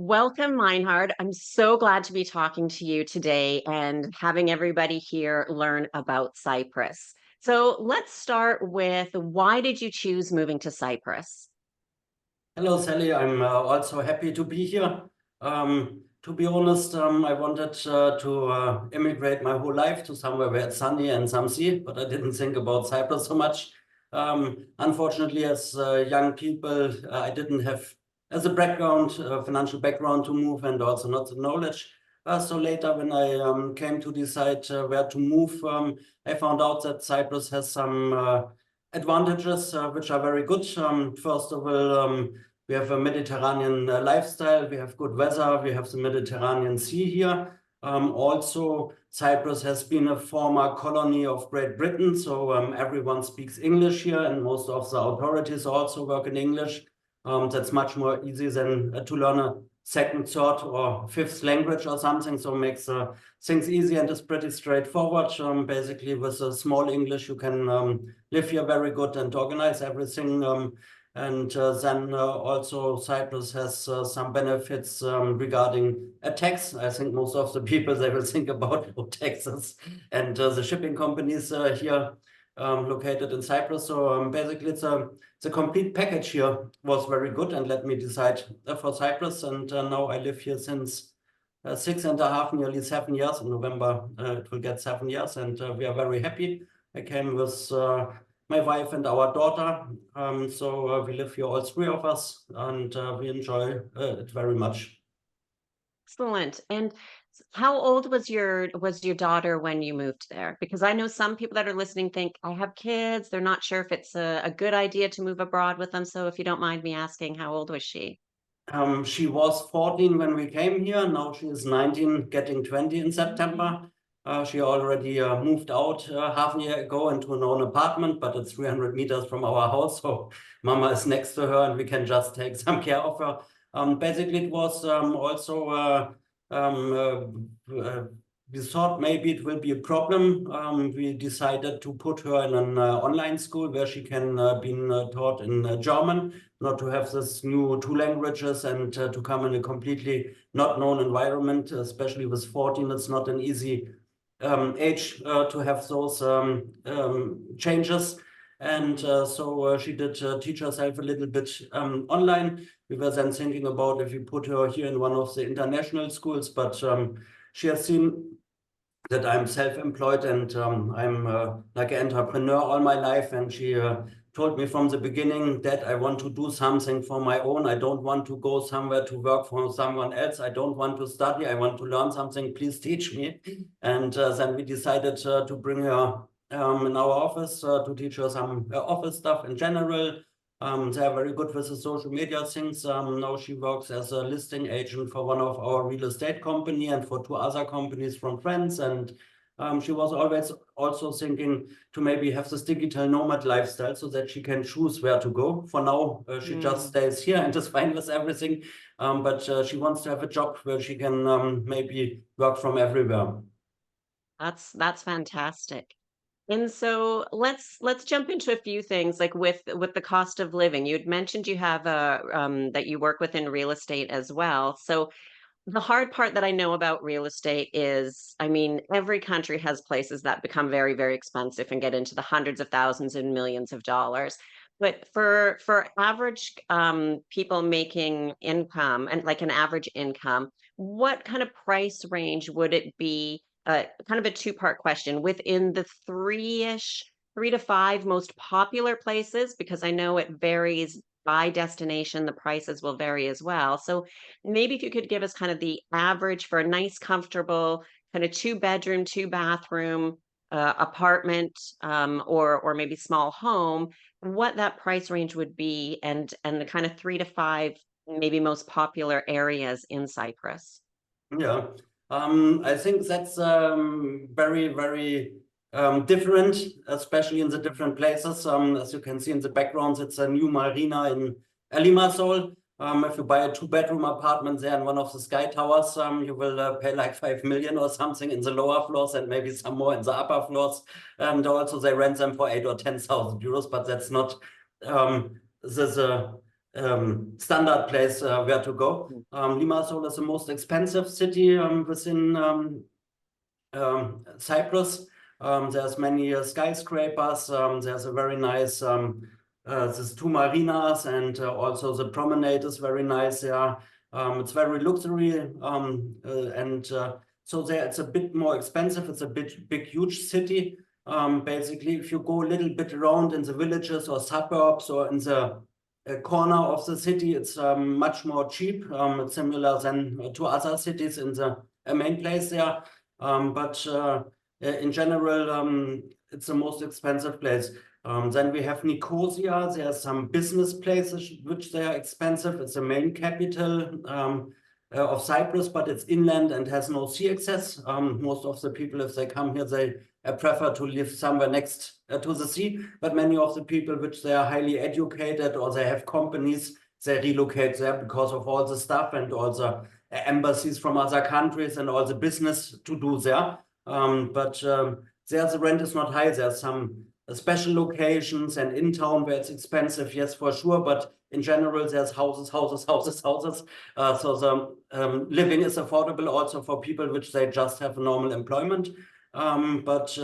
Welcome, Meinhard. I'm so glad to be talking to you today and having everybody here learn about Cyprus. So let's start with why did you choose moving to Cyprus? Hello, Sally. I'm also happy to be here. To be honest, I wanted to immigrate my whole life to somewhere where it's sunny and some sea, but I didn't think about Cyprus so much. Unfortunately, as young people, I didn't have as a background, financial background to move and also not the knowledge. So later, when I came to decide where to move, I found out that Cyprus has some advantages which are very good. First of all, we have a Mediterranean lifestyle, we have good weather, we have the Mediterranean Sea here. Also, Cyprus has been a former colony of Great Britain, so everyone speaks English here, and most of the authorities also work in English. That's much more easy than to learn a second, third, or fifth language or something, so makes things easy and is pretty straightforward. Basically, with a small English, you can live here very good and organize everything. And then also Cyprus has some benefits regarding a tax. I think most of the people, they will think about taxes and the shipping companies here located in Cyprus. So basically it's a complete package here was very good and let me decide for Cyprus. And now I live here since 6.5, nearly 7 years. In November, it will get 7 years and we are very happy. I came with my wife and our daughter. So we live here, all three of us, and we enjoy it very much. Excellent. And how old was your daughter when you moved there? Because I know some people that are listening think, I have kids, they're not sure if it's a good idea to move abroad with them. So if you don't mind me asking, how old was she? She was 14 when we came here. Now she is 19, getting 20 in September. She already moved out half a year ago into an own apartment, but it's 300 meters from our house. So Mama is next to her and we can just take some care of her. Basically, it was also we thought maybe it will be a problem. We decided to put her in an online school where she can be taught in German, not to have this new two languages and to come in a completely not known environment, especially with 14. It's not an easy age to have those changes. And so she did teach herself a little bit online. We were then thinking about if we put her here in one of the international schools, but she has seen that I'm self-employed and I'm like an entrepreneur all my life. And she told me from the beginning that I want to do something for my own. I don't want to go somewhere to work for someone else. I don't want to study. I want to learn something. Please teach me. And then we decided to bring her in our office to teach her some office stuff in general. They are very good with the social media things. Now she works as a listing agent for one of our real estate company and for two other companies from friends. And she was always also thinking to maybe have this digital nomad lifestyle so that she can choose where to go. For now, she just stays here and is fine with everything. But she wants to have a job where she can maybe work from everywhere. That's fantastic. And so let's jump into a few things like with the cost of living. You'd mentioned you have a that you work within real estate as well. So the hard part that I know about real estate is, I mean, every country has places that become very, very expensive and get into the hundreds of thousands and millions of dollars. But for average people making income and like an average income, what kind of price range would it be? Kind of a two-part question within the three-ish, 3 to 5 most popular places, because I know it varies by destination, the prices will vary as well. So maybe if you could give us kind of the average for a nice, comfortable, kind of two-bedroom, two-bathroom apartment, or maybe small home, what that price range would be, and the kind of 3 to 5 maybe most popular areas in Cyprus. Yeah, I think that's very, very different, especially in the different places. As you can see in the background, it's a new marina in Limassol. If you buy a two-bedroom apartment there in one of the sky towers, you will pay like 5 million or something in the lower floors and maybe some more in the upper floors. And also they rent them for 8 or 10,000 euros, but that's not the standard place where to go. Limassol is the most expensive city within Cyprus. There's many skyscrapers. There's a very nice there's two marinas, and also the promenade is very nice. Yeah, it's very luxury, and so there it's a bit more expensive. It's a big, huge city. Basically, if you go a little bit around in the villages or suburbs or in the corner of the city, it's much more cheap. It's similar than to other cities in the main place there. But in general, it's the most expensive place. Then we have Nicosia. There are some business places which they are expensive. It's the main capital of Cyprus, but it's inland and has no sea access. Most of the people, if they come here, they prefer to live somewhere next to the sea. But many of the people which they are highly educated or they have companies, they relocate there because of all the stuff and all the embassies from other countries and all the business to do there. But there the rent is not high. There's some special locations and in town where it's expensive, yes, for sure. But in general, there's houses. So the living is affordable also for people which they just have normal employment. But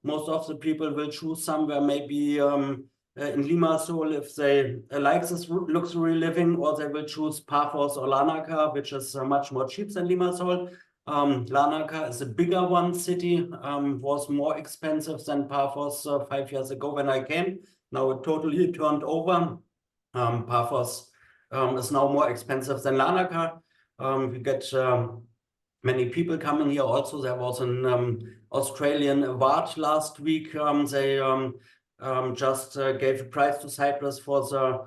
most of the people will choose somewhere maybe in Limassol if they like this luxury living, or they will choose Paphos or Larnaca, which is much more cheap than Limassol. Larnaca is a bigger one city, was more expensive than Paphos 5 years ago when I came. Now it totally turned over. Paphos is now more expensive than Larnaca. We get many people coming here. Also, there was an Australian award last week. They just gave a prize to Cyprus for the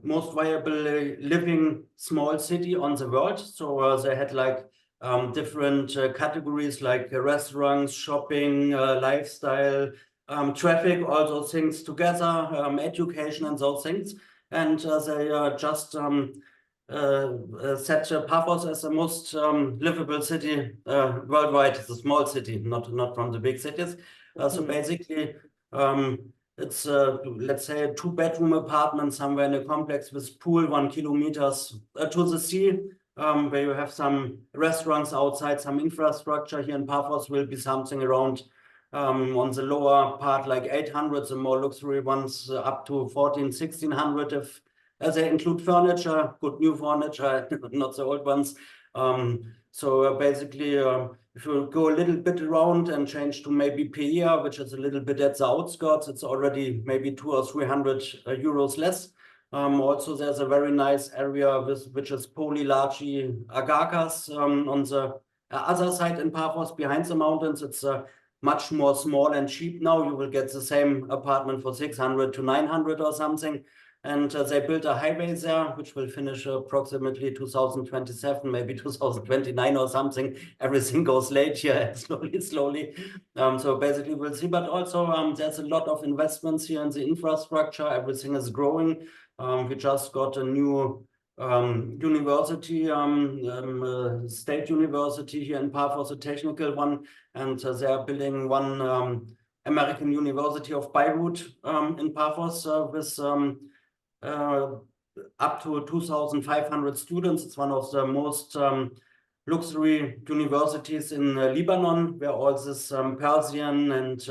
most viable living small city on the world. So they had like different categories like restaurants, shopping, lifestyle, traffic, all those things together, education and those things. And they just set Paphos as the most livable city worldwide. It's a small city, not from the big cities. So basically, it's let's say a 2-bedroom apartment somewhere in a complex with pool 1 kilometer to the sea, where you have some restaurants outside, some infrastructure. Here in Paphos will be something around on the lower part like 800, the more luxury ones up to 1,400-1,600 if they include furniture, good new furniture, not the old ones. So basically, if you go a little bit around and change to maybe Pia, which is a little bit at the outskirts, it's already maybe 200 or 300 euros less. Also, there's a very nice area which is Polylarchi Agakas on the other side in Paphos, behind the mountains. It's much more small and cheap now. You will get the same apartment for 600 to 900 or something. And they built a highway there, which will finish approximately 2027, maybe 2029 or something. Everything goes late here, slowly. So basically we'll see. But also there's a lot of investments here in the infrastructure. Everything is growing. We just got a new university, state university here in Paphos, a technical one. And they are building one American University of Beirut in Paphos with up to 2,500 students. It's one of the most luxury universities in Lebanon, where all this Persian and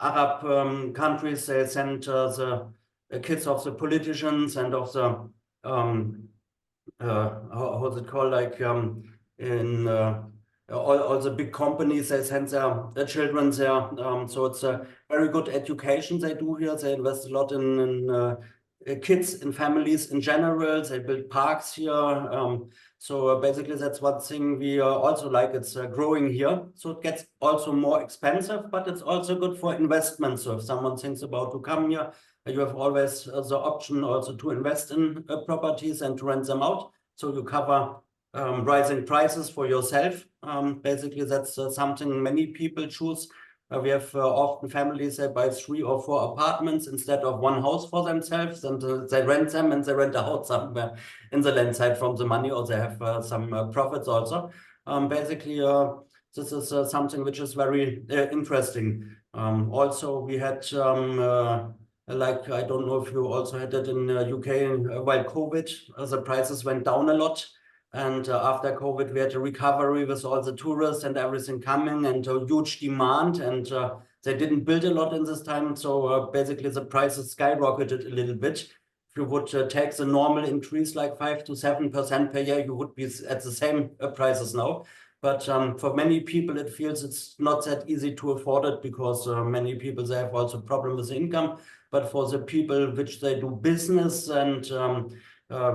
Arab countries, they send the kids of the politicians and of the how's it called, like in all the big companies, they send their children there. So it's a very good education they do here. They invest a lot in kids and families in general. They build parks here. So basically that's one thing we also like. It's growing here. So it gets also more expensive, but it's also good for investment. So if someone thinks about to come here, you have always the option also to invest in properties and to rent them out. So you cover rising prices for yourself. Basically that's something many people choose. We have often families that buy 3 or 4 apartments instead of one house for themselves, and they rent them and they rent out somewhere in the land side from the money, or they have some profits also. Basically, this is something which is very interesting. Also, we had Like, I don't know if you also had that in UK while COVID, the prices went down a lot. And after COVID, we had a recovery with all the tourists and everything coming and a huge demand. And they didn't build a lot in this time. So basically, the prices skyrocketed a little bit. If you would take the normal increase like 5 to 7% per year, you would be at the same prices now. But for many people, it feels it's not that easy to afford it because many people, they have also problem with income. But for the people which they do business and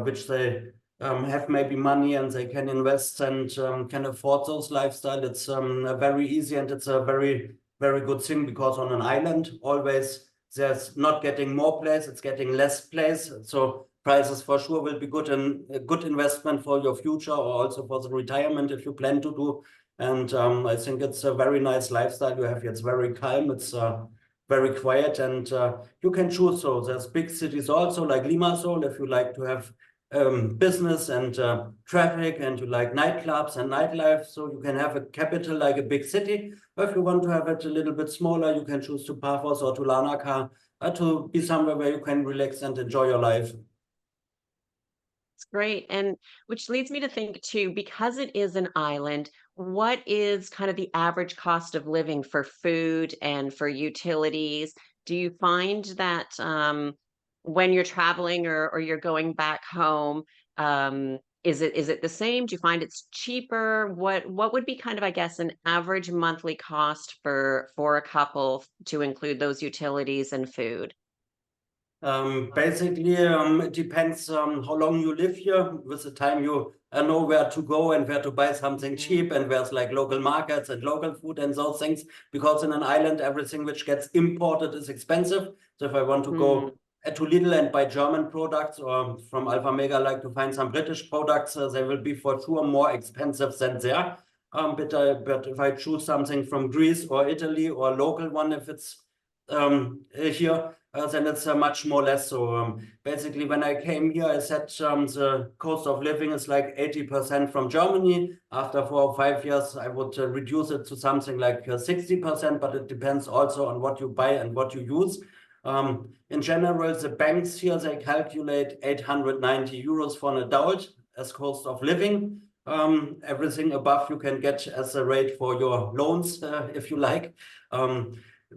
which they have maybe money and they can invest and can afford those lifestyle, it's very easy and it's a very, very good thing because on an island, always there's not getting more place, it's getting less place. So prices for sure will be good and a good investment for your future or also for the retirement if you plan to do. And I think it's a very nice lifestyle you have here. It's very calm. It's very quiet and you can choose. So there's big cities also like Limassol if you like to have business and traffic and you like nightclubs and nightlife. So you can have a capital like a big city. Or if you want to have it a little bit smaller, you can choose to Paphos or to Larnaca to be somewhere where you can relax and enjoy your life. It's great. And which leads me to think too, because it is an island, what is kind of the average cost of living for food and for utilities? Do you find that when you're traveling or you're going back home, is it the same? Do you find it's cheaper? What would be kind of, I guess, an average monthly cost for a couple to include those utilities and food? Basically, it depends how long you live here. With the time you know where to go and where to buy something cheap and where's like local markets and local food and those things. Because in an island, everything which gets imported is expensive. So if I want to Mm-hmm. go to Lidl and buy German products or from Alpha Mega, like to find some British products, they will be for sure more expensive than there. But if I choose something from Greece or Italy or local one, if it's here, then it's much more less. So basically, when I came here, I said the cost of living is like 80% from Germany. After 4 or 5 years, I would reduce it to something like 60%, but it depends also on what you buy and what you use. In general, the banks here, they calculate 890 euros for an adult as cost of living. Everything above you can get as a rate for your loans, if you like.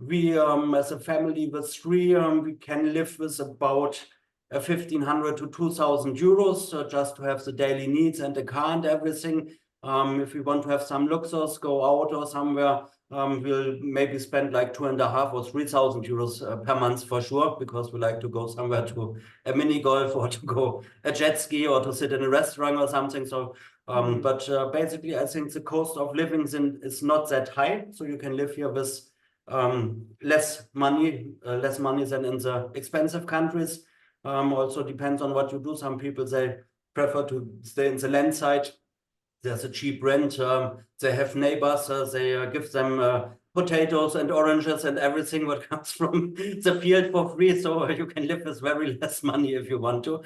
We, as a family with three, we can live with about 1,500 to 2,000 euros just to have the daily needs and the car and everything. If we want to have some luxury, go out or somewhere, we'll maybe spend like 2,500 or 3,000 euros per month for sure, because we like to go somewhere to a mini golf or to go a jet ski or to sit in a restaurant or something. So, but basically, I think the cost of living is not that high, so you can live here with less money than in the expensive countries. Also depends on what you do. Some people, they prefer to stay in the land side. There's a cheap rent. They have neighbors. They give them potatoes and oranges and everything what comes from the field for free. So you can live with very less money if you want to.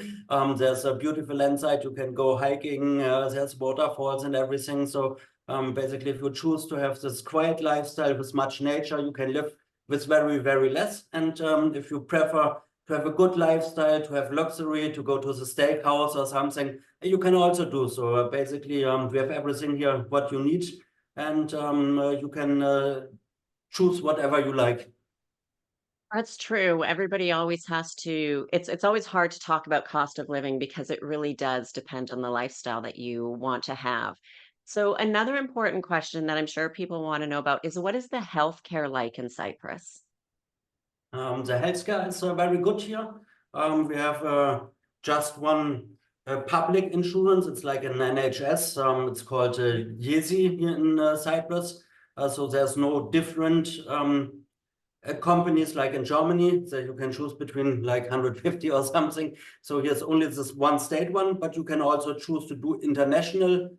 There's a beautiful landside. You can go hiking. There's waterfalls and everything. So basically, if you choose to have this quiet lifestyle with much nature, you can live with very, very less. And if you prefer to have a good lifestyle, to have luxury, to go to the steakhouse or something, you can also do so. Basically, we have everything here what you need, and you can choose whatever you like. That's true. Everybody always has to it's always hard to talk about cost of living because it really does depend on the lifestyle that you want to have. So another important question that I'm sure people want to know about is what is the healthcare like in Cyprus? The healthcare is very good here. We have just one public insurance. It's like an NHS. It's called Yezi here in Cyprus. So there's no different companies like in Germany that you can choose between like 150 or something. So here's only this one state one, but you can also choose to do international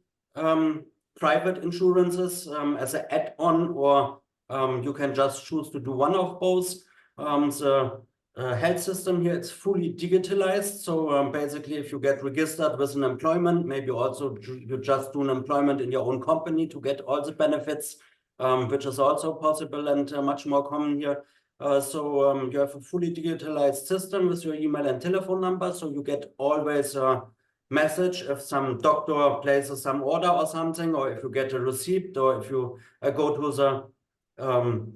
private insurances as an add-on, or you can just choose to do one of both. The health system here, it's fully digitalized. So basically, if you get registered with an employment, maybe also you just do an employment in your own company to get all the benefits, which is also possible and much more common here. You have a fully digitalized system with your email and telephone number, so you get always a message if some doctor places some order or something, or if you get a receipt, or if you go to the um,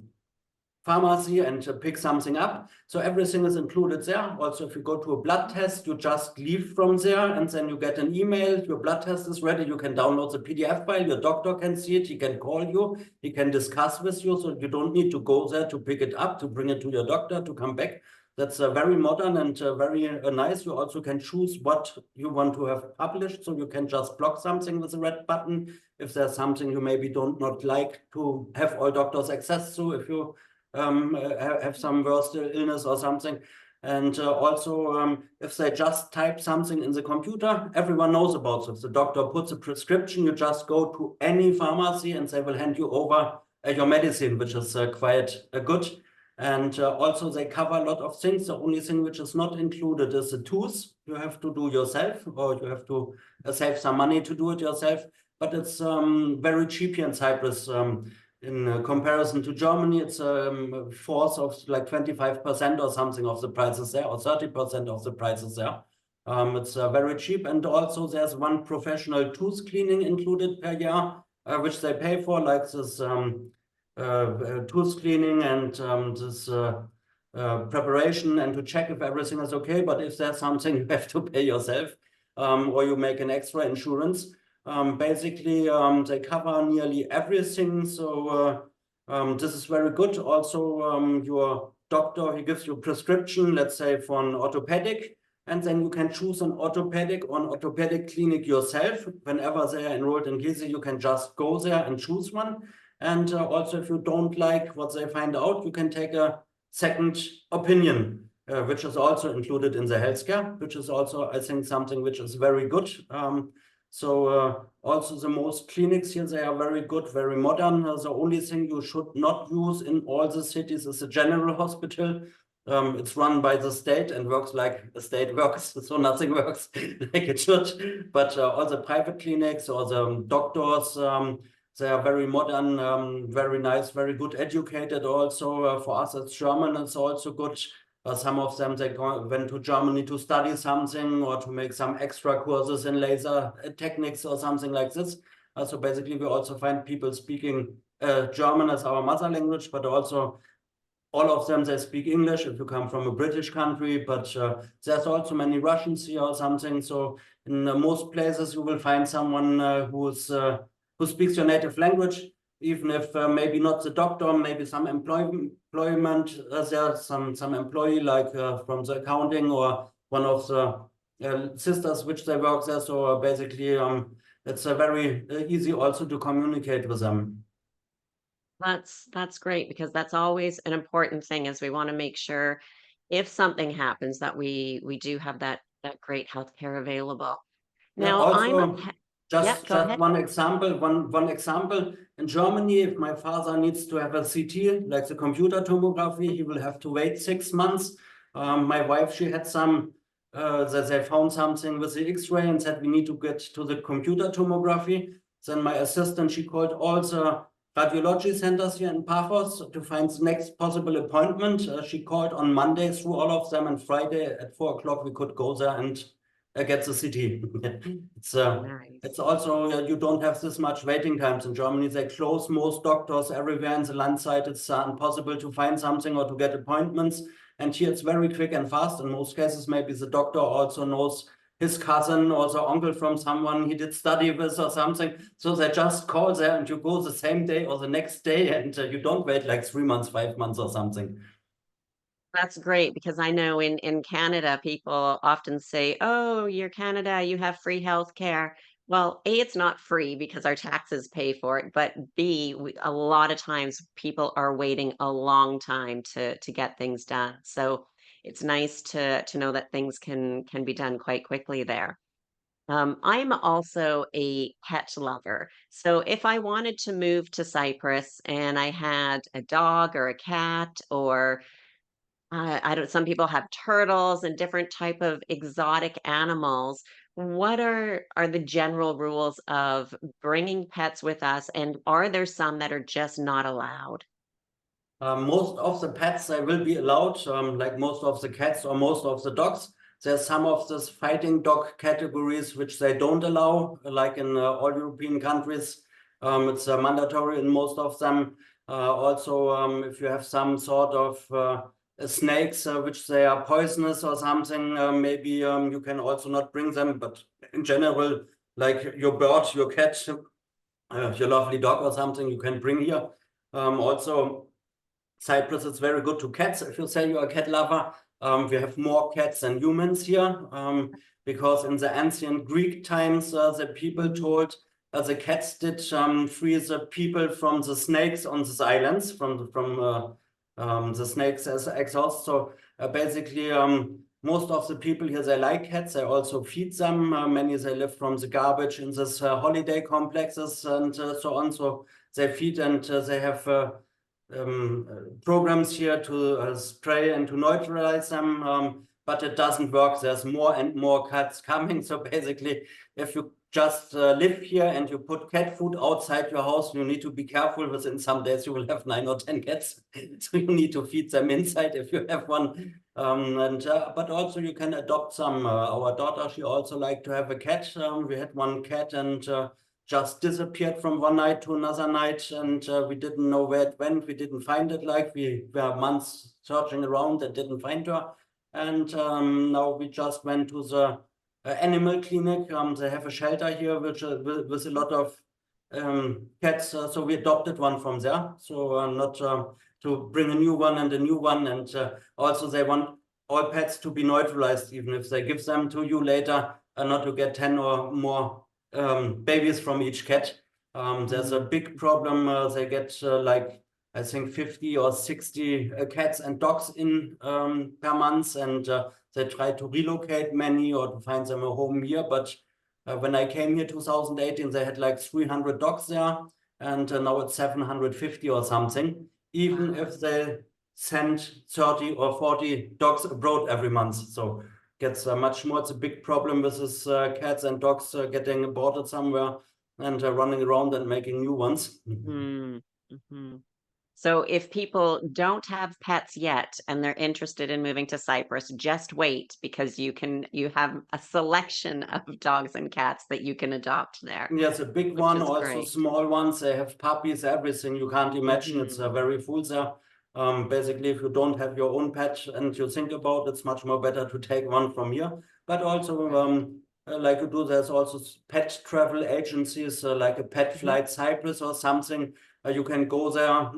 pharmacy and pick something up. So everything is included there. Also, if you go to a blood test, you just leave from there and then you get an email. Your blood test is ready. You can download the PDF file. Your doctor can see it. He can call you. He can discuss with you. So you don't need to go there to pick it up, to bring it to your doctor, to come back. That's very modern and very nice. You also can choose what you want to have published. So you can just block something with a red button. If there's something you maybe don't not like to have all doctors access to, if you have some worse illness or something. And if they just type something in the computer, everyone knows about it. If the doctor puts a prescription, you just go to any pharmacy and they will hand you over your medicine, which is quite good. And also they cover a lot of things. The only thing which is not included is the tools you have to do yourself, or you have to save some money to do it yourself. But it's very cheap here in Cyprus. In comparison to Germany, it's a force of like 25% or something of the prices there, or 30% of the prices there. It's very cheap. And also there's one professional tooth cleaning included per year, which they pay for, like this tooth cleaning and this preparation, and to check if everything is okay. But if there's something, you have to pay yourself, or you make an extra insurance. They cover nearly everything. So this is very good. Also, your doctor, he gives you a prescription, let's say for an orthopedic, and then you can choose an orthopedic or an orthopedic clinic yourself. Whenever they are enrolled in Gezi, you can just go there and choose one. And also, if you don't like what they find out, you can take a second opinion, which is also included in the healthcare, which is also, I think, something which is very good. Also the most clinics here, they are very good, very modern. The only thing you should not use in all the cities is a general hospital. It's run by the state and works like the state works, so nothing works like it should. But all the private clinics or the doctors, they are very modern, very nice, very good educated also. For us, it's German, it's also good. Some of them, went to Germany to study something or to make some extra courses in laser techniques or something like this. So basically, we also find people speaking German as our mother language, but also all of them, they speak English if you come from a British country, but there's also many Russians here or something. So in most places, you will find someone who speaks your native language, even if maybe not the doctor, maybe some employment, there's some employee like from the accounting or one of the sisters which they work there. So basically, it's very easy also to communicate with them. That's great because that's always an important thing is we want to make sure if something happens that we do have that great healthcare available. Yeah, Now I'm a also pet. Yeah, just go just ahead. one example, one example. In Germany, if my father needs to have a CT, like the computer tomography, he will have to wait 6 months. My wife, she had some that they found something with the X-ray and said we need to get to the computer tomography. Then my assistant, she called all the radiology centers here in Paphos to find the next possible appointment. She called on Monday through all of them, and Friday at 4 o'clock we could go there and get the city. It's Nice. it's also you don't have this much waiting times in Germany. They close most doctors everywhere in the land side. It's impossible to find something or to get appointments. And here it's very quick and fast. In most cases, maybe the doctor also knows his cousin or the uncle from someone he did study with or something. So they just call there and you go the same day or the next day, and you don't wait like 3 months, 5 months or something. That's great because I know in Canada, people often say, "Oh, you're Canada, you have free healthcare." Well, A, it's not free because our taxes pay for it, but B, a lot of times people are waiting a long time to get things done. So it's nice to know that things can be done quite quickly there. I'm also a pet lover. So if I wanted to move to Cyprus and I had a dog or a cat or I don't some people have turtles and different type of exotic animals. What are the general rules of bringing pets with us, and are there some that are just not allowed? Most of the pets, they will be allowed, like most of the cats or most of the dogs. There's some of these fighting dog categories which they don't allow, like in all European countries. It's mandatory in most of them. Also, if you have some sort of snakes which they are poisonous or something, maybe you can also not bring them. But in general, like your bird, your cat, your lovely dog or something, you can bring here. Also, Cyprus is very good to cats. If you say you're a cat lover, we have more cats than humans here, because in the ancient Greek times, the people told the cats did free the people from the snakes on these islands, from the snakes as exhaust. So basically, most of the people here, they like cats. They also feed them. Many, they live from the garbage in this holiday complexes and so on. So they feed and they have programs here to spray and to neutralize them, but it doesn't work. There's more and more cats coming. So basically, if you just live here and you put cat food outside your house, you need to be careful. Within some days, you will have 9 or 10 cats. So you need to feed them inside if you have one. But also you can adopt some. Our daughter, she also liked to have a cat. We had one cat and just disappeared from one night to another night, and we didn't know where it went. We didn't find it. Like we were months searching around and didn't find her. And now we just went to the animal clinic. They have a shelter here which with a lot of cats. So we adopted one from there. So not to bring a new one and a new one. And also they want all pets to be neutralized, even if they give them to you later, not to get 10 or more babies from each cat. There's a big problem. They get like, I think 50 or 60 cats and dogs in per month, and they try to relocate many or to find them a home here. But when I came here 2018, they had like 300 dogs there, and now it's 750 or something, even if they send 30 or 40 dogs abroad every month. So gets much more. It's a big problem with this cats and dogs getting aborted somewhere and running around and making new ones. Mm-hmm. So if people don't have pets yet and they're interested in moving to Cyprus, just wait because you have a selection of dogs and cats that you can adopt there, Yes, a big which one, is also great. small ones. They have puppies, everything you can't imagine. It's very full there. Basically, if you don't have your own pet and you think about it, it's much more better to take one from here. But also, like you do, there's also pet travel agencies, like a Pet Flight Cyprus or something. You can go there.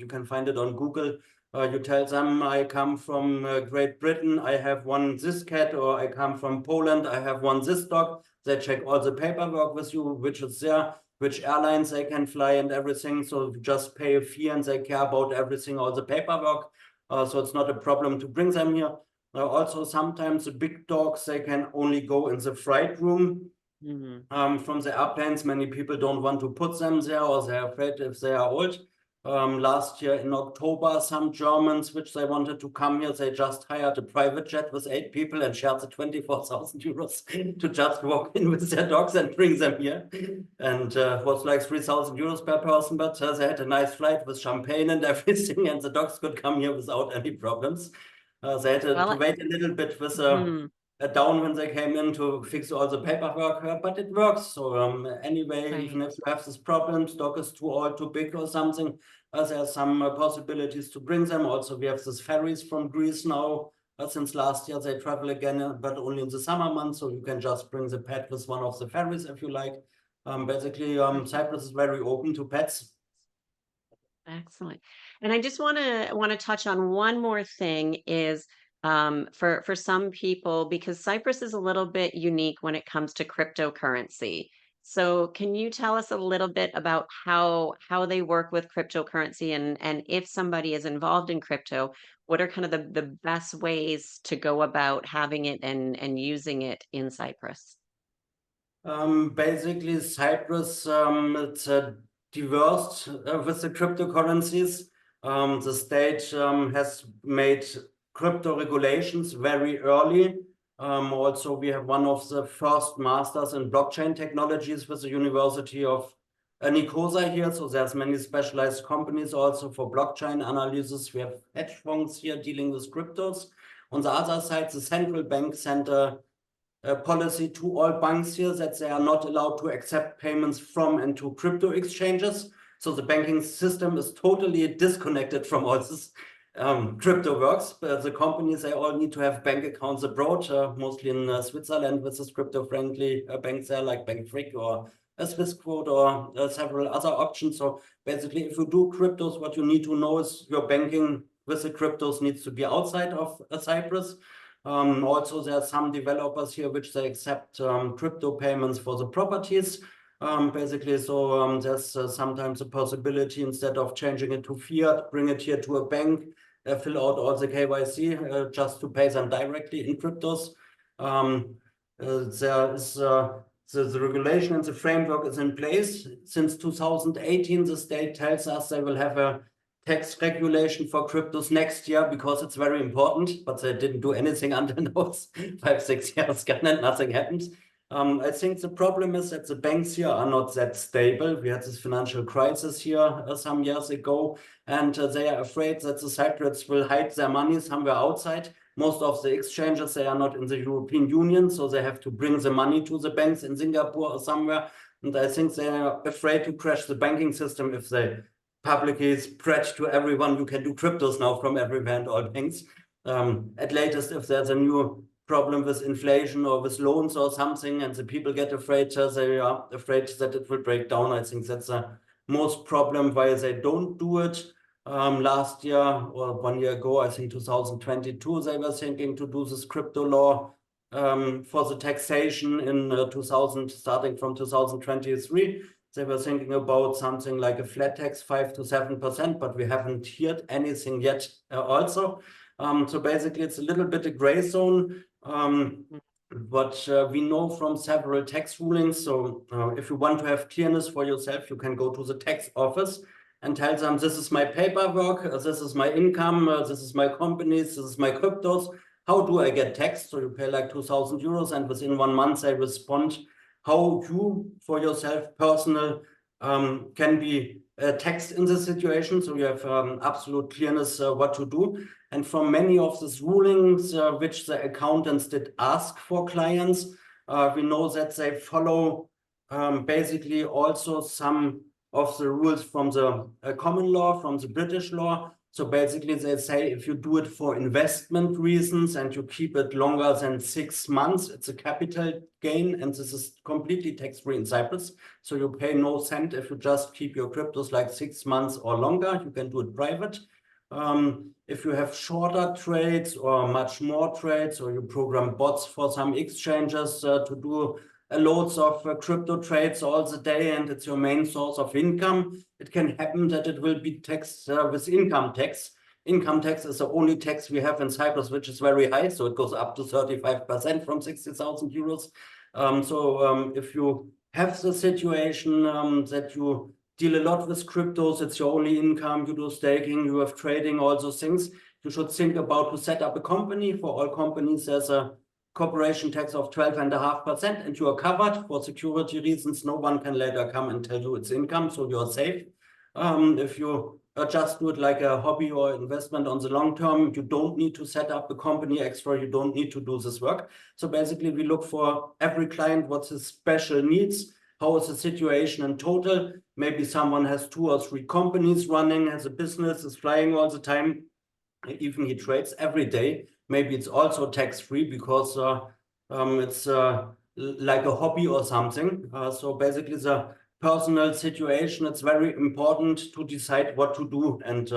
You can find it on Google. You tell them, I come from Great Britain, I have one this cat, or I come from Poland, I have one this dog. They check all the paperwork with you, which is there, which airlines they can fly and everything. So you just pay a fee and they care about everything, all the paperwork. So it's not a problem to bring them here. Also, sometimes the big dogs, they can only go in the freight room from the airplanes. Many people don't want to put them there, or they're afraid if they are old. Last year in October, some Germans, which they wanted to come here, they just hired a private jet with 8 people and shared the 24,000 euros to just walk in with their dogs and bring them here. And it was like 3,000 euros per person, but they had a nice flight with champagne and everything, and the dogs could come here without any problems. They had to wait a little bit with down when they came in to fix all the paperwork, but it works. So anyway, Right. even if you have this problem, dog is too old, too big or something, there are some possibilities to bring them. Also, we have these ferries from Greece now. Since last year, they travel again, but only in the summer months. So you can just bring the pet with one of the ferries if you like. Basically, Cyprus is very open to pets. Excellent. And I just want to touch on one more thing is for some people because Cyprus is a little bit unique when it comes to cryptocurrency. So can you tell us a little bit about how they work with cryptocurrency and if somebody is involved in crypto, what are kind of the best ways to go about having it and using it in Cyprus? Basically, Cyprus, it's diverse with the cryptocurrencies. The state has made crypto regulations very early. Also, we have one of the first masters in blockchain technologies with the University of Nicosa here. So there's many specialized companies also for blockchain analysis. We have hedge funds here dealing with cryptos. On the other side, the central bank sent a policy to all banks here that they are not allowed to accept payments from and to crypto exchanges. So the banking system is totally disconnected from all this crypto works. But the companies, they all need to have bank accounts abroad, mostly in Switzerland with this crypto-friendly banks there like Bank Frick or a Swissquote or several other options. So basically, if you do cryptos, what you need to know is your banking with the cryptos needs to be outside of Cyprus. Also, there are some developers here which they accept crypto payments for the properties. Basically, so there's sometimes a possibility instead of changing it to fiat, bring it here to a bank, fill out all the KYC just to pay them directly in cryptos. There is the regulation and the framework is in place. Since 2018, the state tells us they will have a tax regulation for cryptos next year because it's very important, but they didn't do anything until now. 5-6 years gone and nothing happens. I think the problem is that the banks here are not that stable. We had this financial crisis here some years ago, and they are afraid that the Cypriots will hide their money somewhere outside. Most of the exchanges, they are not in the European Union, so they have to bring the money to the banks in Singapore or somewhere. And I think they are afraid to crash the banking system if they publicly spread to everyone you can do cryptos now from everywhere and all banks. At latest, if there's a new problem with inflation or with loans or something, and the people get afraid, they are afraid that it will break down. I think that's the most problem why they don't do it. Last year or 1 year ago, I think 2022, they were thinking to do this crypto law for the taxation in starting from 2023. They were thinking about something like a flat tax, 5 to 7%, but we haven't heard anything yet also. So basically, it's a little bit a gray zone. But we know from several tax rulings. So if you want to have clearness for yourself, you can go to the tax office and tell them, this is my paperwork, this is my income, this is my companies, this is my cryptos. How do I get taxed? So you pay like 2,000 euros and within 1 month they respond how you for yourself personal can be taxed in this situation. So you have absolute clearness what to do. And from many of these rulings which the accountants did ask for clients, we know that they follow basically also some of the rules from the common law, from the British law. So basically they say if you do it for investment reasons and you keep it longer than 6 months, it's a capital gain, and this is completely tax-free in Cyprus. So you pay no cent if you just keep your cryptos like 6 months or longer. You can do it private. If you have shorter trades or much more trades, or you program bots for some exchanges to do loads of crypto trades all the day, and it's your main source of income, it can happen that it will be taxed with income tax. Income tax is the only tax we have in Cyprus, which is very high. So it goes up to 35% from 60,000 euros. If you have the situation that you deal a lot with cryptos, it's your only income, you do staking, you have trading, all those things, you should think about to set up a company. For all companies, there's a corporation tax of 12.5%, and you are covered for security reasons. No one can later come and tell you it's income, so you're safe. If you just do it like a hobby or investment on the long term, you don't need to set up a company extra, you don't need to do this work. So basically we look for every client, what's his special needs, how is the situation in total. Maybe someone has 2 or 3 companies running, has a business, is flying all the time, even he trades every day. Maybe it's also tax-free because it's like a hobby or something. So basically the personal situation, it's very important to decide what to do. And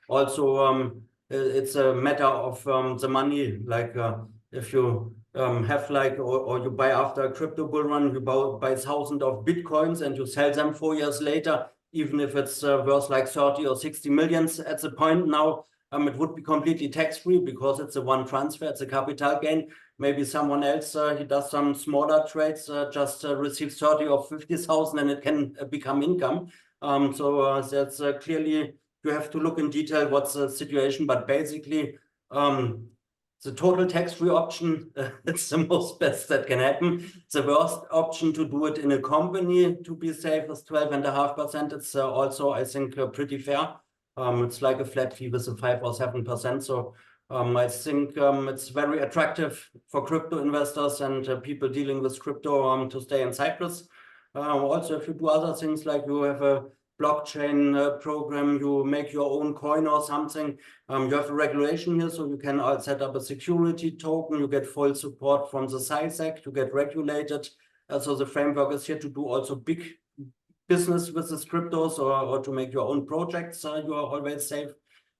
also it's a matter of the money. Like if you have like, or you buy after a crypto bull run, you buy thousands of Bitcoins and you sell them 4 years later, even if it's worth like 30 or 60 millions at the point now, it would be completely tax-free because it's a one transfer, it's a capital gain. Maybe someone else, he does some smaller trades, just receives 30 or 50,000 and it can become income. That's clearly, you have to look in detail what's the situation, but basically the total tax-free option, it's the most best that can happen. The worst option to do it in a company to be safe is 12.5%. It's also, I think, pretty fair. It's like a flat fee with a 5 or 7%. So I think it's very attractive for crypto investors and people dealing with crypto to stay in Cyprus. Also, if you do other things like you have a blockchain program, you make your own coin or something, you have a regulation here, so you can set up a security token, you get full support from the CySEC, you get regulated. So the framework is here to do also big business with the cryptos or to make your own projects. You are always safe,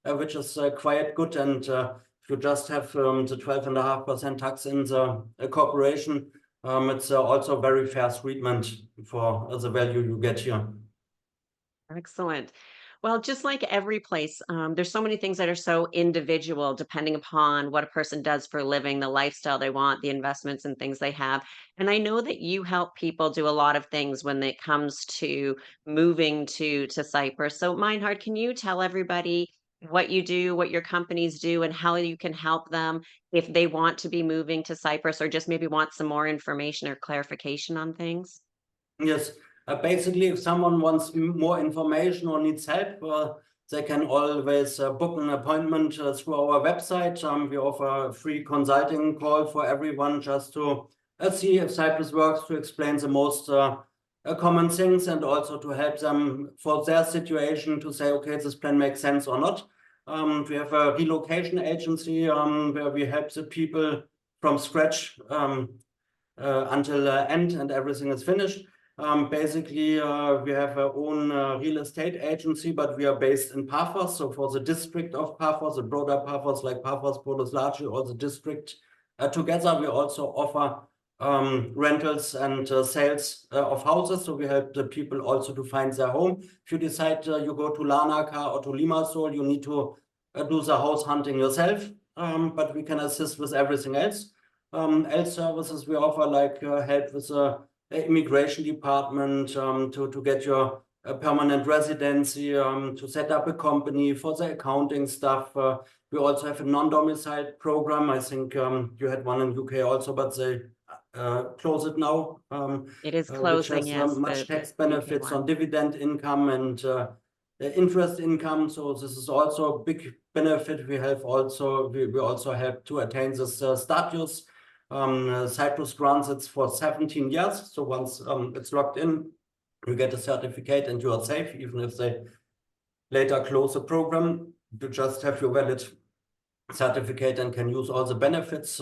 which is quite good. And if you just have the 12.5% tax in the corporation, it's also very fair treatment for the value you get here. Excellent. Well, just like every place, there's so many things that are so individual depending upon what a person does for a living, the lifestyle they want, the investments and things they have. And I know that you help people do a lot of things when it comes to moving to Cyprus. So, Meinhard, can you tell everybody what you do, what your companies do, and how you can help them if they want to be moving to Cyprus or just maybe want some more information or clarification on things? Yes, basically, if someone wants more information or needs help, they can always book an appointment through our website. We offer a free consulting call for everyone just to see if Cyprus works, to explain the most common things and also to help them for their situation to say, okay, this plan makes sense or not. We have a relocation agency where we help the people from scratch until end and everything is finished. Basically, we have our own real estate agency, but we are based in Paphos. So for the district of Paphos, the broader Paphos, like Paphos, Polis Largi, or the district together, we also offer rentals and sales of houses. So we help the people also to find their home. If you decide you go to Larnaca or to Limassol, you need to do the house hunting yourself, but we can assist with everything else. Else services we offer, like help with the immigration department to get your permanent residency, to set up a company for the accounting stuff. We also have a non-domiciled program. I think you had one in UK also, but they close it now, It is which closing, has yes, much the tax UK benefits on one. dividend income and interest income. So this is also a big benefit. We also help to attain this status. Cyprus grants it for 17 years. So once it's locked in, you get a certificate and you are safe, even if they later close the program. You just have your valid certificate and can use all the benefits.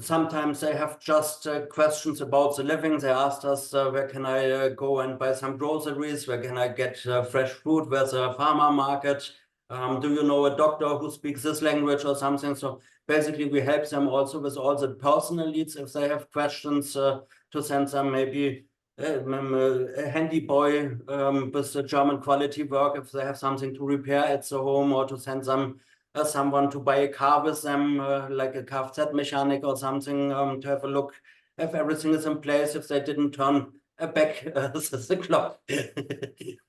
Sometimes they have just questions about the living. They asked us, where can I go and buy some groceries? Where can I get fresh fruit? Where's a farmer market? Do you know a doctor who speaks this language or something? So basically, we help them also with all the personal needs. If they have questions, to send them maybe a handy boy with the German quality work, if they have something to repair at the home, or to send them someone to buy a car with them, like a Kfz mechanic or something, to have a look if everything is in place, if they didn't turn back the clock.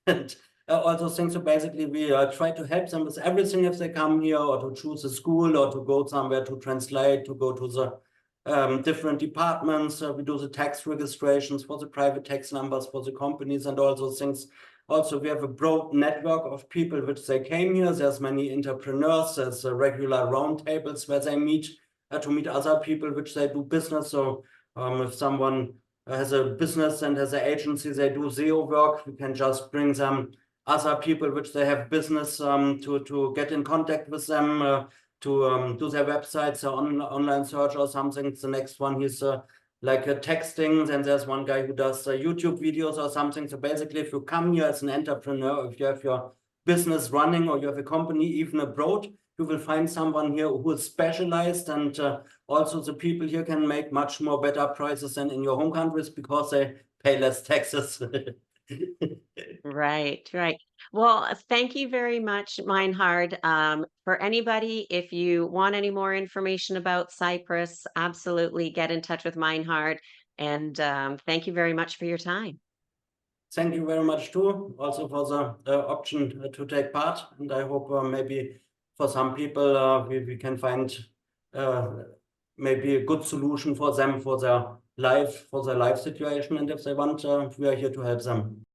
And all those things. So basically, we try to help them with everything if they come here, or to choose a school, or to go somewhere to translate, to go to the different departments. We do the tax registrations for the private tax numbers for the companies and all those things. Also, we have a broad network of people which they came here. There's many entrepreneurs. There's regular roundtables where they meet to meet other people which they do business. So if someone has a business and has an agency, they do SEO work, we can just bring them other people which they have business to get in contact with them, to do their websites, online search or something. The next one is like texting. Then there's one guy who does YouTube videos or something. So basically, if you come here as an entrepreneur, if you have your business running or you have a company even abroad, you will find someone here who is specialized, and also the people here can make much more better prices than in your home countries because they pay less taxes. Right, right. Well, thank you very much, Meinhard. For anybody, if you want any more information about Cyprus, absolutely get in touch with Meinhard. And thank you very much for your time. Thank you very much too, also for the option to take part. And I hope maybe for some people, we can find maybe a good solution for them, for their life situation. And if they want, we are here to help them.